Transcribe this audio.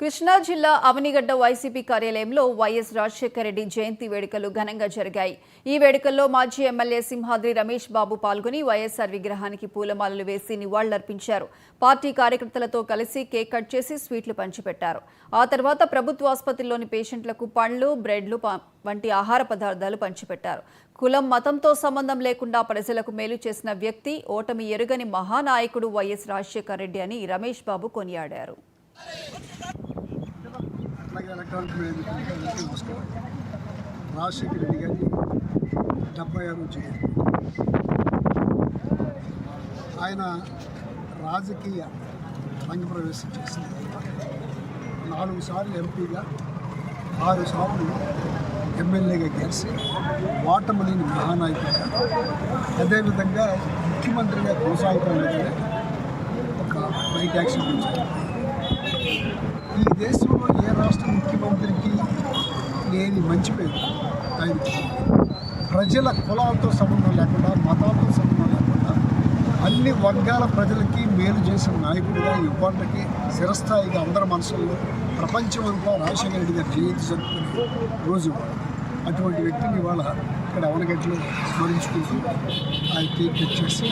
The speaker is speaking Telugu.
కృష్ణా జిల్లా అవనిగడ్డ వైసీపీ కార్యాలయంలో వైఎస్ రాజశేఖర రెడ్డి జయంతి వేడుకలు ఘనంగా జరిగాయి. ఈ వేడుకల్లో మాజీ ఎమ్మెల్యే సింహాద్రి రమేష్ బాబు పాల్గొని వైఎస్ఆర్ విగ్రహానికి పూలమాలలు వేసి నివాళులర్పించారు. పార్టీ కార్యకర్తలతో కలిసి కేక్ కట్ చేసి స్వీట్లు పంచిపెట్టారు. ఆ తర్వాత ప్రభుత్వ ఆసుపత్రిలోని పేషెంట్లకు పండ్లు, బ్రెడ్లు వంటి ఆహార పదార్థాలు పంచిపెట్టారు. కులం, మతంతో సంబంధం లేకుండా ప్రజలకు మేలు చేసిన వ్యక్తి, ఓటమి ఎరుగని మహానాయకుడు వైఎస్ రాజశేఖర రెడ్డి అని రమేష్ బాబు కొనియాడారు. ఎలక్ట్రానిక్ మీడియా నమస్కారం. రాజశేఖర రెడ్డి గారి 76వ జయంతి. ఆయన రాజకీయ రంగప్రవేశం చేసింది. 4 సార్లు ఎంపీగా, 6 సార్లు ఎమ్మెల్యేగా గెలిచి ఓటమి లేని మహానాయకుడిగా, అదేవిధంగా ముఖ్యమంత్రిగా కొనసాగుతున్నట్టుగా ఒక రైట్ యాక్షన్ చేశారు. ఈ దేశంలో ఏ రాష్ట్ర ముఖ్యమంత్రికి లేని మంచి పేరు ఆయనకి. ప్రజల కులాలతో సంబంధం లేకుండా, మతాలతో సంబంధం లేకుండా అన్ని వర్గాల ప్రజలకి మేలు చేసిన నాయకుడిగా ఇవాళకి చిరస్థాయిగా అందరి మనసుల్లో ప్రపంచమంతా రాజశేఖర రెడ్డి గారి జయంతి జరుపుకునే రోజు. అటువంటి వ్యక్తిని ఇవాళ ఇక్కడ అవనగడ్డలో స్మరించుకుంటూ ఆయన కేక్ కట్ చేసి